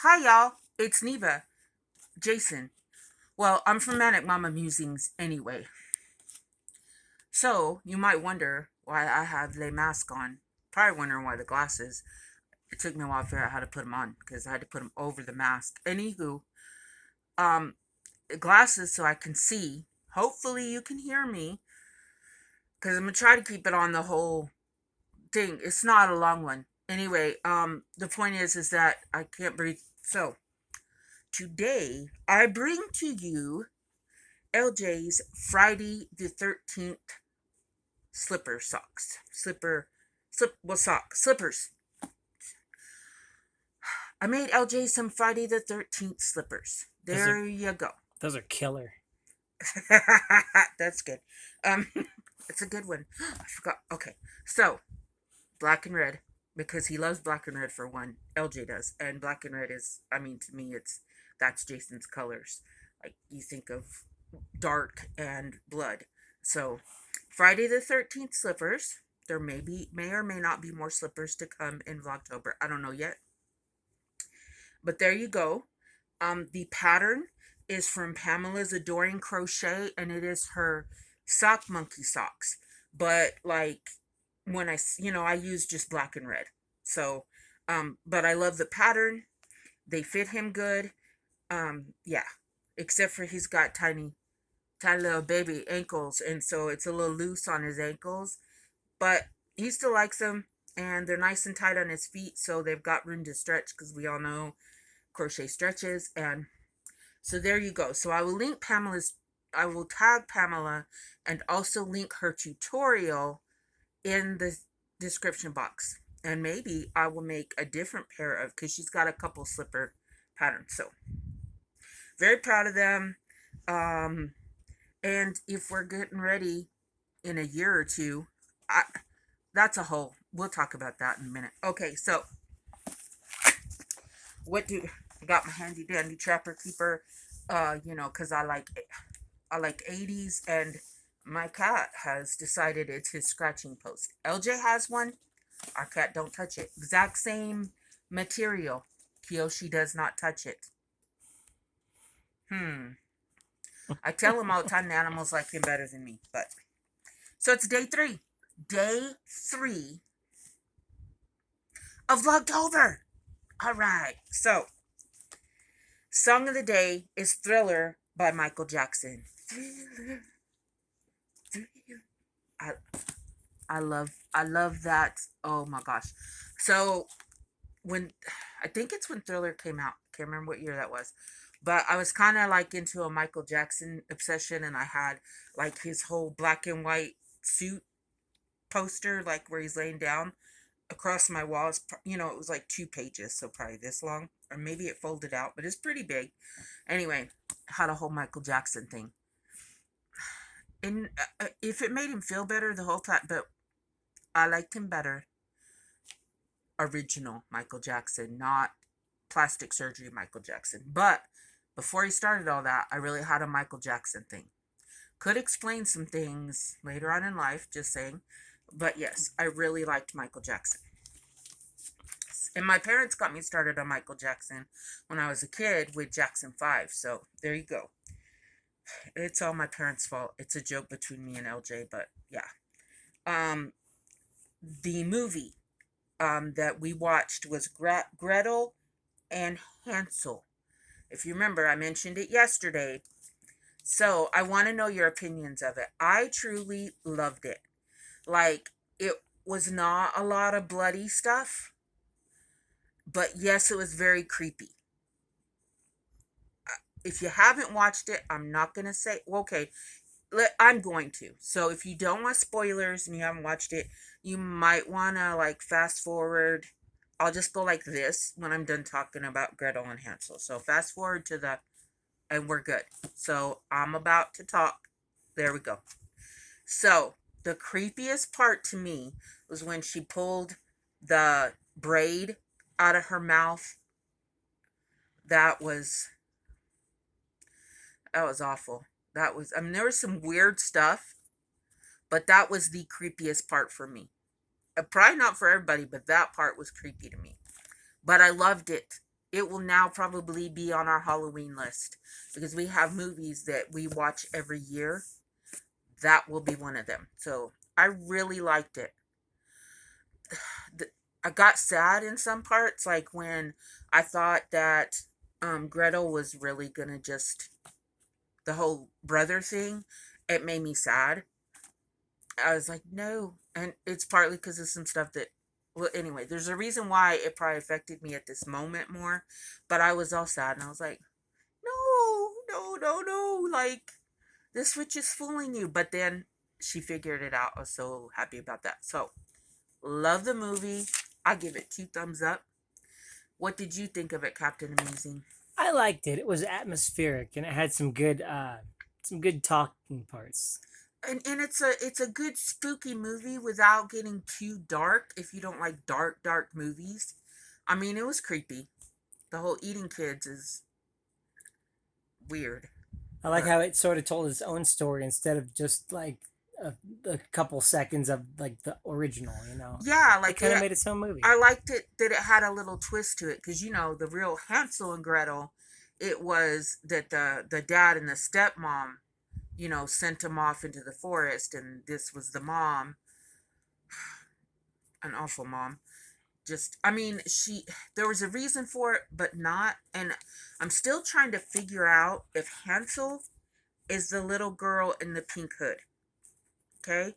Hi, y'all. It's Neva. Jason. Well, I'm from Manic Mama Musings anyway. So, you might wonder why I have the mask on. Probably wondering why the glasses. It took me a while to figure out how to put them on because I had to put them over the mask. Anywho, um, glasses so I can see. Hopefully, you can hear me because I'm gonna try to keep it on the whole thing. It's not a long one. Anyway, the point is that I can't breathe. So, today I bring to you LJ's Friday the 13th slipper socks. Slippers. I made LJ some Friday the 13th slippers. There you go. Those are killer. That's good. Um, it's a good one. I forgot. Okay, so black and red because he loves black and red for one. LJ does, and black and red is. I mean, to me, that's Jason's colors. Like you think of dark and blood. So, Friday the 13th slippers. There may or may not be more slippers to come in Vlogtober. I don't know yet. But there you go. The pattern is from Pamela's Adoring Crochet, and it is her sock monkey socks. But like when I use just black and red. So, but I love the pattern. They fit him good. Yeah, except for he's got tiny little baby ankles, and so it's a little loose on his ankles. But he still likes them, and they're nice and tight on his feet, so they've got room to stretch because we all know crochet stretches. And so there you go. So I will tag Pamela and also link her tutorial in the description box. And maybe I will make a different pair of, because she's got a couple slipper patterns. So very proud of them. Um, and if we're getting ready in a year or two, I, we'll talk about that in a minute. Okay, so I got my handy dandy trapper keeper, because I like 80s, and my cat has decided it's his scratching post. LJ has one. Our cat don't touch it. Exact same material. Kiyoshi does not touch it. I tell him all the time the animals like him better than me. But so it's day 3. Day 3 of Vlogtober. All right. So, song of the day is Thriller by Michael Jackson. Thriller, thriller. I I love that. Oh my gosh. So when I think it's when Thriller came out. Can't remember what year that was. But I was kind of like into a Michael Jackson obsession, and I had like his whole black and white suit poster, like where he's laying down across my walls. It was like 2 pages, so probably this long, or maybe it folded out, but it's pretty big. Anyway, had a whole Michael Jackson thing, and if it made him feel better the whole time, but I liked him better original Michael Jackson, not plastic surgery Michael Jackson. But before he started all that, I really had a Michael Jackson thing. Could explain some things later on in life, just saying. But yes, I really liked Michael Jackson. And my parents got me started on Michael Jackson when I was a kid with Jackson 5. So there you go. It's all my parents' fault. It's a joke between me and LJ, but yeah. Um, the movie that we watched was Gretel and Hansel. If you remember, I mentioned it yesterday. So I want to know your opinions of it. I truly loved it. Like, it was not a lot of bloody stuff, but yes, it was very creepy. If you haven't watched it, I'm not going to say, well, okay, I'm going to. So if you don't want spoilers and you haven't watched it, you might want to like fast forward. I'll just go like this when I'm done talking about Gretel and Hansel. So fast forward and we're good. So I'm about to talk. There we go. So the creepiest part to me was when she pulled the braid out of her mouth. That was awful. There was some weird stuff, but that was the creepiest part for me. Probably not for everybody, but that part was creepy to me. But I loved it. it will now probably be on our Halloween list because we have movies that we watch every year. That will be one of them. So I really liked it. I got sad in some parts, like when I thought that Gretel was really gonna just the whole brother thing. It made me sad. I was like, no, and it's partly because of some stuff that. Well, anyway, there's a reason why it probably affected me at this moment more, but I was all sad and I was like, no, no, no, no, like this witch is fooling you. But then she figured it out. I was so happy about that. So, love the movie. I give it 2 thumbs up. What did you think of it, Captain Amazing? I liked it. It was atmospheric and it had some good talking parts. And it's a good spooky movie without getting too dark if you don't like dark movies. I mean, it was creepy. The whole eating kids is weird. I like But how it sort of told its own story instead of just like a, a couple seconds of like the original. You know, yeah, it like kind of it, made its own movie. I liked it that it had a little twist to it cuz the real Hansel and Gretel, it was that the dad and the stepmom, sent him off into the forest, and this was the mom, an awful mom. Just, I mean, there was a reason for it, but not. And I'm still trying to figure out if Hansel is the little girl in the pink hood. Okay?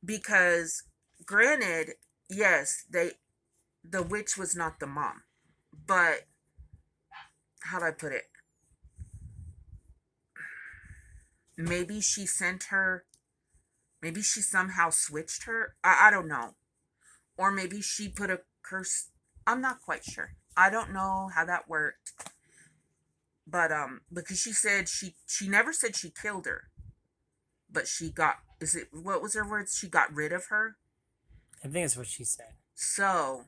Because granted, yes, the witch was not the mom. But how do I put it? Maybe she sent her, maybe she somehow switched her. I don't know. Or maybe she put a curse. I'm not quite sure. I don't know how that worked. But because she said she never said she killed her, but she got, is it, what was her words? She got rid of her. I think that's what she said. So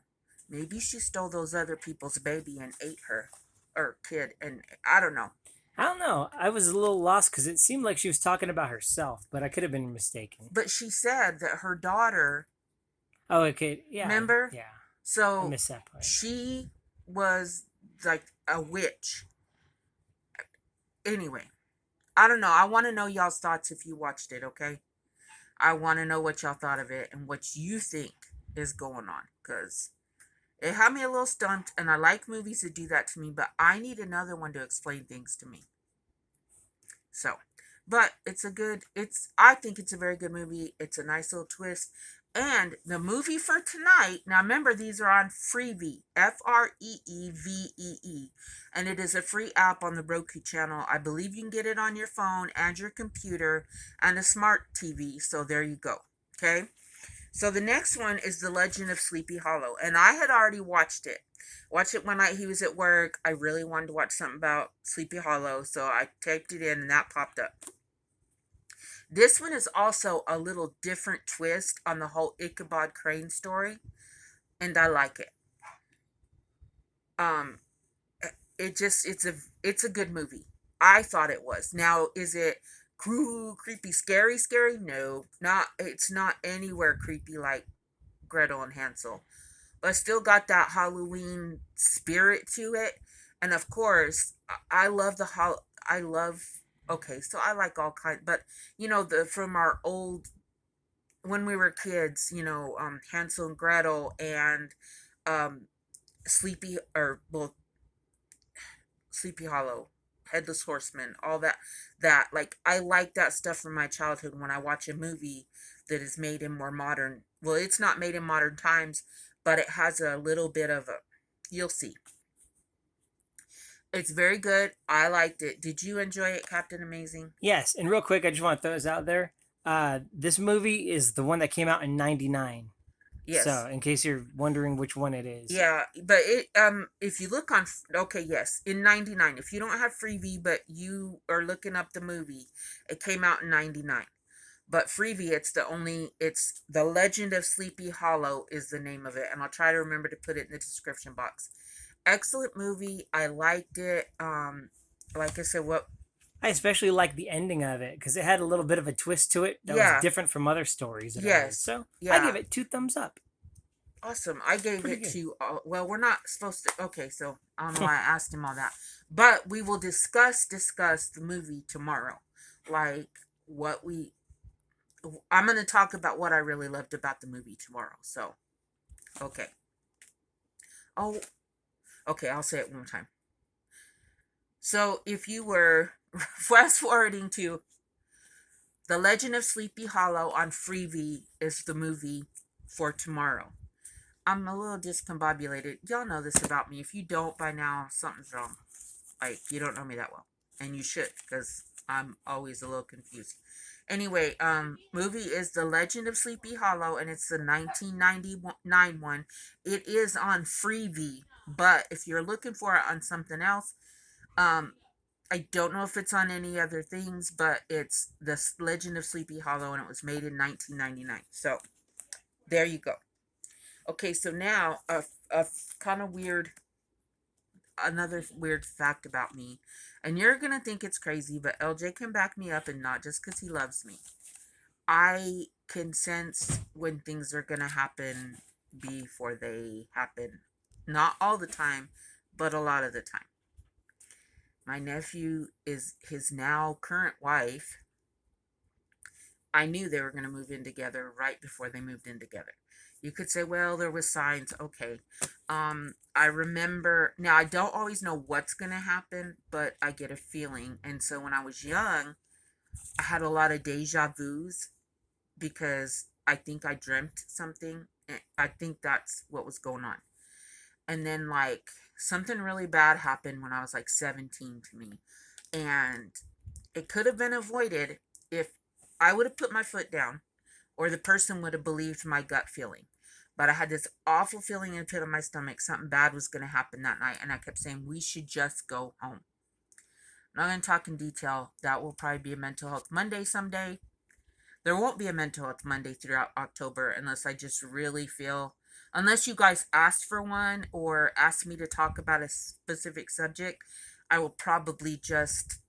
maybe she stole those other people's baby and ate her, or kid, and I don't know. I don't know. I was a little lost because it seemed like she was talking about herself, but I could have been mistaken. But she said that her daughter, Oh, okay. Yeah, remember? yeah. I So missed that part. she was like a witch. Anyway, I don't know. I want to know y'all's thoughts if you watched it, okay? I want to know what y'all thought of it and what you think is going on, because it had me a little stumped, and I like movies that do that to me, but I need another one to explain things to me. So, but I think it's a very good movie. It's a nice little twist. And the movie for tonight, now remember, these are on Freevee, Freevee, and it is a free app on the Roku channel. I believe you can get it on your phone and your computer and a smart TV. So there you go. Okay. So the next one is The Legend of Sleepy Hollow, and I had already watched it. Watched it one night he was at work. I really wanted to watch something about Sleepy Hollow, so I typed it in and that popped up. This one is also a little different twist on the whole Ichabod Crane story, and I like it. Um, it's a good movie. I thought it was. Now, is it creepy, scary? No, not. It's not anywhere creepy like Gretel and Hansel, but still got that Halloween spirit to it. And of course, I love I love. Okay, so I like all kinds, but the from our old, when we were kids, Hansel and Gretel, and um Sleepy, or well, Sleepy Hollow, Headless Horseman, all that like I like that stuff from my childhood. When I watch a movie that is made in more modern, well, it's not made in modern times, but it has a little bit of a, you'll see. It's very good. I liked it. Did you enjoy it, Captain Amazing? Yes, and real quick, I just want to throw this out there. This movie is the one that came out in '99. Yes. So, in case you're wondering which one it is, Yeah, but if you look on, okay, yes, in 99. If you don't have Freevee but you are looking up the movie, it came out in 99. But Freevee, it's The Legend of Sleepy Hollow is the name of it, and I'll try to remember to put it in the description box. Excellent movie. I liked it. Like I said, what? I especially like the ending of it because it had a little bit of a twist to it that was Yeah, different from other stories that I heard. yes, So, I give yeah. it 2 thumbs up. Awesome. I gave Pretty it good. to, well, we're not supposed to, okay, so I don't know why I asked him all that. But we will discuss the movie tomorrow. Like, what we, I'm going to talk about what I really loved about the movie tomorrow. So, okay. Oh, okay, I'll say it one more time. So, if you were fast forwarding to The Legend of Sleepy Hollow on Freevee is the movie for tomorrow. I'm a little discombobulated. Y'all know this about me. If you don't by now, something's wrong. Like, you don't know me that well. And you should, because I'm always a little confused. Anyway, movie is The Legend of Sleepy Hollow, and it's the 1999 one. It is on Freevee, but if you're looking for it on something else, um, I don't know if it's on any other things, but it's The Legend of Sleepy Hollow, and it was made in 1999. So, there you go. Okay, so now a kind of weird, another weird fact about me, and you're gonna think it's crazy, but LJ can back me up, and not just because he loves me. I can sense when things are gonna happen before they happen. Not all the time, but a lot of the time. My nephew is his now current wife. I knew they were going to move in together right before they moved in together. You could say, well, there was signs. Okay. I remember, now I don't always know what's going to happen, but I get a feeling. And so when I was young, I had a lot of deja vus because I think I dreamt something. I think that's what was going on. And then, like, something really bad happened when I was like 17 to me. And it could have been avoided if I would have put my foot down or the person would have believed my gut feeling. But I had this awful feeling in the pit of my stomach. Something bad was going to happen that night. And I kept saying, we should just go home. I'm not going to talk in detail. That will probably be a mental health Monday someday. There won't be a mental health Monday throughout October unless I just really feel, unless you guys asked for one or asked me to talk about a specific subject, I will probably just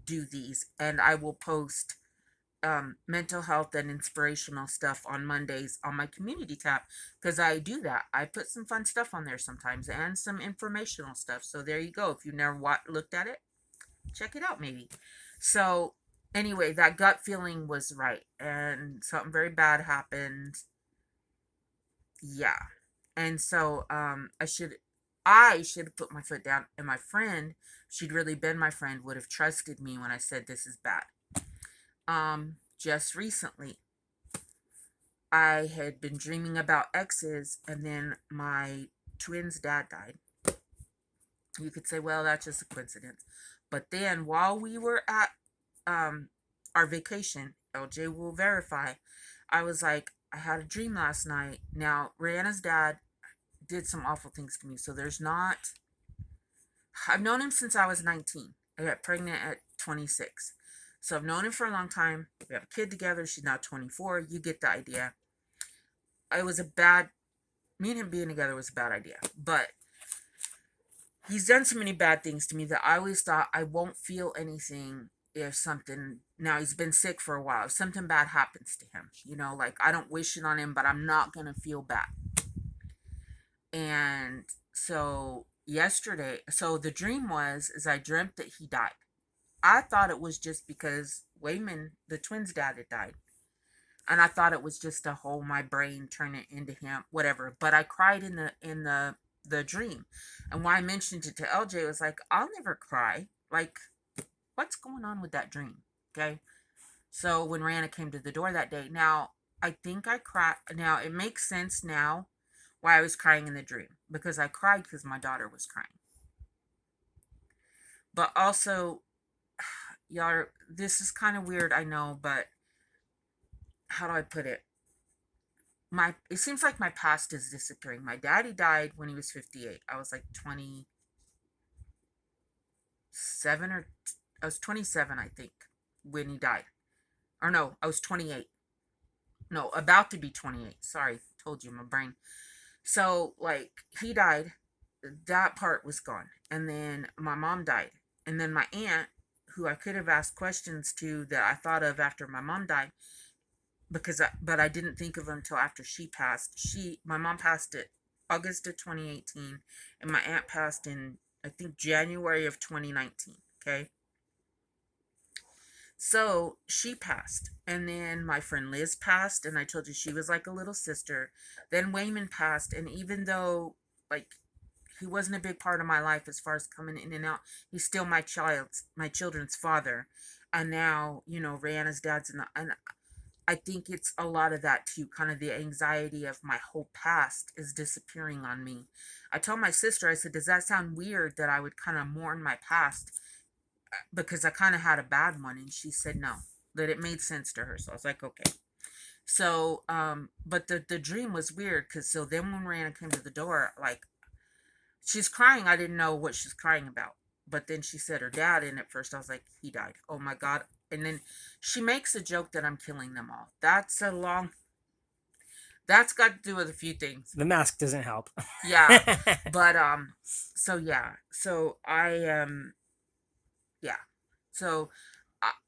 do these, and I will post mental health and inspirational stuff on Mondays on my community tab, because I do that. I put some fun stuff on there sometimes and some informational stuff. So there you go. If you never looked at it, check it out maybe. So anyway, that gut feeling was right, and something very bad happened. Yeah. And so I should have put my foot down, and my friend, she'd really been my friend, would have trusted me when I said this is bad. Just recently, I had been dreaming about exes, and then my twins' dad died. You could say, well, that's just a coincidence. But then while we were at um our vacation, LJ will verify, I was like, I had a dream last night. Now, Rihanna's dad did some awful things to me. So there's not, I've known him since I was 19. I got pregnant at 26. So I've known him for a long time. We have a kid together. She's now 24. You get the idea. It was a bad, me and him being together was a bad idea. But he's done so many bad things to me that I always thought I won't feel anything if something, now he's been sick for a while, if something bad happens to him, like, I don't wish it on him, but I'm not gonna feel bad. And so yesterday, so the dream was, is I dreamt that he died. I thought it was just because Wayman, the twins' dad, had died, and I thought it was just to hold my brain, turn it into him, whatever. But I cried in the dream, and why I mentioned it to LJ was like, I'll never cry. Like, what's going on with that dream? Okay, so when Rihanna came to the door that day, now I think I cried. Now it makes sense now why I was crying in the dream, because I cried because my daughter was crying. But also, y'all, this is kind of weird, I know, but how do I put it? It seems like my past is disappearing. My daddy died when he was 58. I was like 27, or I was 27, I think, when he died. Or no, I was 28. No, about to be 28. Sorry, told you my brain. So, like, he died. That part was gone. And then my mom died. And then my aunt, who I could have asked questions to that I thought of after my mom died, but I didn't think of him until after she passed. My mom passed it August of 2018, and my aunt passed in, I think, January of 2019. Okay. So she passed, and then my friend Liz passed, and I told you she was like a little sister. Then Wayman passed, and even though, like, he wasn't a big part of my life as far as coming in and out, he's still my children's father. And now, Rihanna's dad's in the, and I think it's a lot of that too, kind of the anxiety of my whole past is disappearing on me. I told my sister, I said, does that sound weird that I would kind of mourn my past because I kind of had a bad one? And she said no, that it made sense to her. So I was like, okay. So, but the dream was weird because so then when Rihanna came to the door, like, she's crying. I didn't know what she's crying about. But then she said her dad, and at first I was like, he died. Oh my God. And then she makes a joke that I'm killing them all. That's got to do with a few things. The mask doesn't help. Yeah. But, so yeah. So yeah. So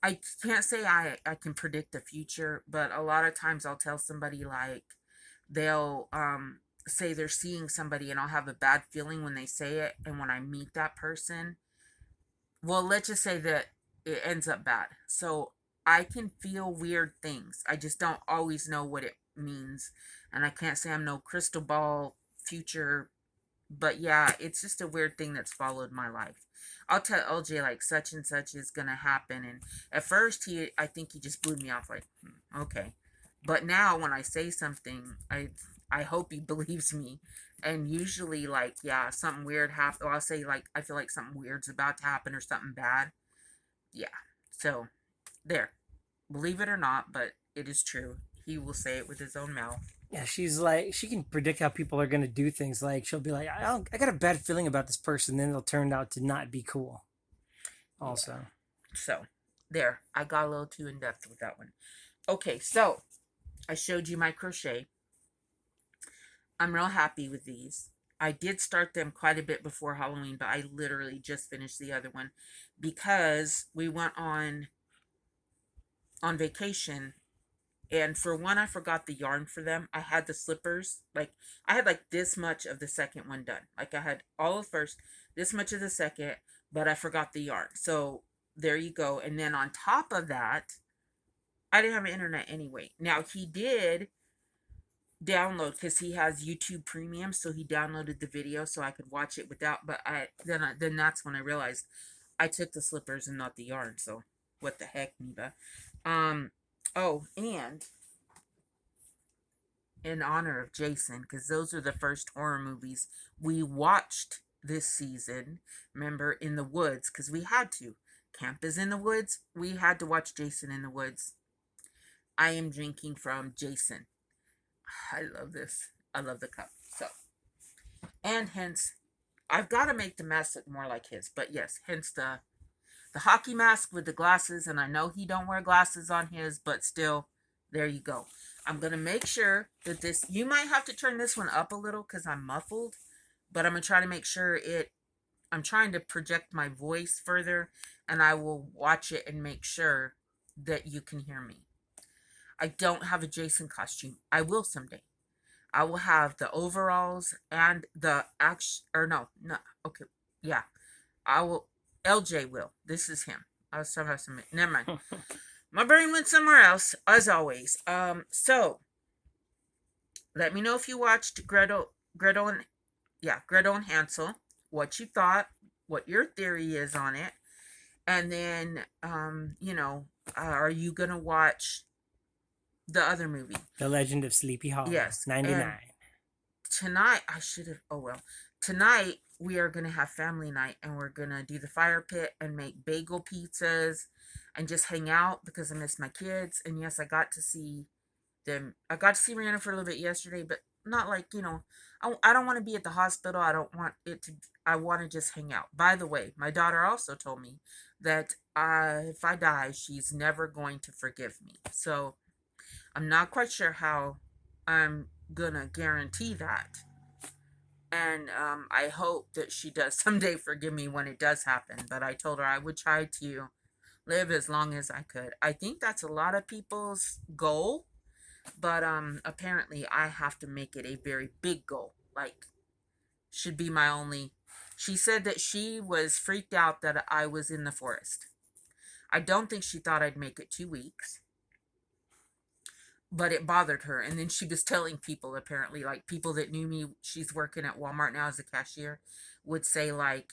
I can't say I can predict the future, but a lot of times I'll tell somebody, like, they'll say they're seeing somebody, and I'll have a bad feeling when they say it, and when I meet that person, well, let's just say that it ends up bad. So I can feel weird things. I just don't always know what it means, and I can't say I'm no crystal ball future, but yeah, it's just a weird thing that's followed my life. I'll tell LJ, like, such and such is gonna happen, and at first I think he just blew me off, like, okay. But now when I say something, I hope he believes me. And usually, like, yeah, something weird happen. I'll say, like, I feel like something weird's about to happen or something bad. Yeah. So there, believe it or not, but it is true. He will say it with his own mouth. Yeah, she's like, she can predict how people are gonna do things. Like, she'll be like, I got a bad feeling about this person, then it'll turn out to not be cool. Also, Yeah. So there, I got a little too in depth with that one. Okay, so I showed you my crochet. I'm real happy with these. I did start them quite a bit before Halloween, but I literally just finished the other one because we went on vacation, and for one, I forgot the yarn for them. I had the slippers, like, I had like this much of the second one done. Like, I had all of the first, this much of the second, but I forgot the yarn. So there you go. And then on top of that, I didn't have an internet anyway. Now he did download, because he has YouTube Premium, so he downloaded the video so I could watch it without. But then that's when I realized I took the slippers and not the yarn. So what the heck, Neva? Oh, and in honor of Jason, because those are the first horror movies we watched this season. Remember, in the woods, because we had to. Camp is in the woods. We had to watch Jason in the woods. I am drinking from Jason. I love this. I love the cup. So, and hence, I've got to make the mask look more like his. But yes, hence the hockey mask with the glasses. And I know he don't wear glasses on his, but still, there you go. I'm going to make sure that this, you might have to turn this one up a little because I'm muffled, but I'm going to try to make sure I'm trying to project my voice further, and I will watch it and make sure that you can hear me. I don't have a Jason costume. I will someday. I will have the overalls and the action, or no, okay, yeah. I will, LJ will. This is him. I was talking about some, never mind. My brain went somewhere else, as always. So let me know if you watched Gretel and Hansel, what you thought, what your theory is on it, and then, are you gonna watch the other movie? The Legend of Sleepy Hollow. Yes. 99. And tonight, I should have, oh well. Tonight, we are gonna have family night, and we're gonna do the fire pit and make bagel pizzas and just hang out because I miss my kids. And yes, I got to see them. I got to see Rihanna for a little bit yesterday, but not like, I don't want to be at the hospital. I don't want it to, I want to just hang out. By the way, my daughter also told me that if I die, she's never going to forgive me. So I'm not quite sure how I'm gonna guarantee that. And I hope that she does someday forgive me when it does happen. But I told her I would try to live as long as I could. I think that's a lot of people's goal. But apparently I have to make it a very big goal. Like, should be my only. She said that she was freaked out that I was in the forest. I don't think she thought I'd make it 2 weeks, but it bothered her. And then she was telling people, apparently, like people that knew me, she's working at Walmart now as a cashier, would say, like,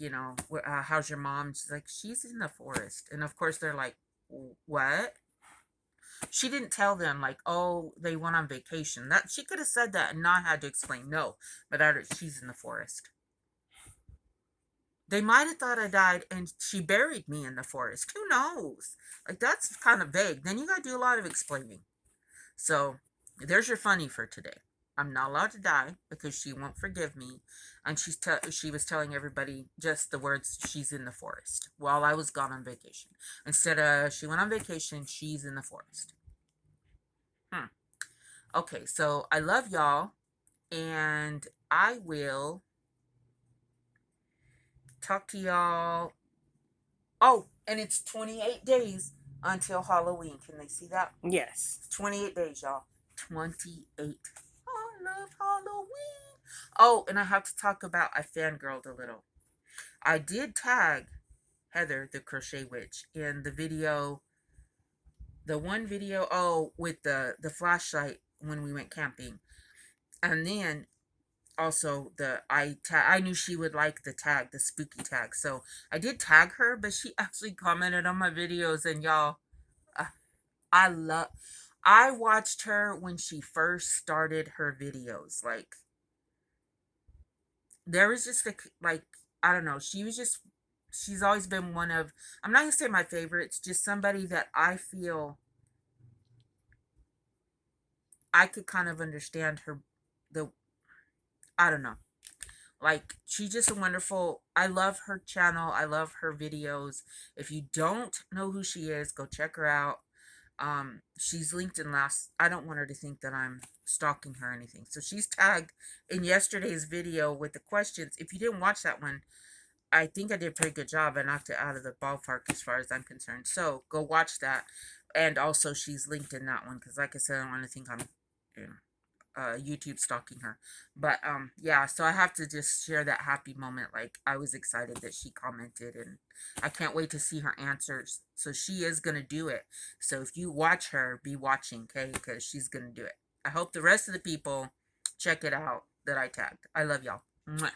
how's your mom? She's like, she's in the forest. And of course, they're like, what? She didn't tell them, like, oh, they went on vacation. That she could have said that and not had to explain. No, but she's in the forest. They might have thought I died and she buried me in the forest. Who knows? Like, that's kind of vague. Then you got to do a lot of explaining. So, there's your funny for today. I'm not allowed to die because she won't forgive me. And she was telling everybody just the words, she's in the forest, while I was gone on vacation. Instead of she went on vacation, she's in the forest. Okay, so I love y'all. And I will talk to y'all. Oh, and it's 28 days until Halloween. Can they see that? Yes. 28 days, y'all. 28. I love Halloween. Oh, and I have to talk about, I fangirled a little. I did tag Heather, the crochet witch, in the video, the one video, with the flashlight when we went camping. And then also I knew she would like the tag, the spooky tag, so I did tag her, but she actually commented on my videos. And y'all, uh, I watched her when she first started her videos. Like, there was just like, I don't know, she's always been one of, I'm not gonna say my favorites, just somebody that I feel I could kind of understand her, the I don't know. Like, she's just a wonderful, I love her channel. I love her videos. If you don't know who she is, go check her out. She's linked in last, I don't want her to think that I'm stalking her or anything. So she's tagged in yesterday's video with the questions. If you didn't watch that one, I think I did a pretty good job. I knocked it out of the ballpark as far as I'm concerned. So go watch that. And also she's linked in that one because, like I said, I don't want to think I'm, you know, YouTube stalking her. But yeah, so I have to just share that happy moment. Like, I was excited that she commented, and I can't wait to see her answers. So she is gonna do it. So if you watch her, be watching, okay? Because she's gonna do it. I hope the rest of the people check it out that I tagged. I love y'all. Mwah.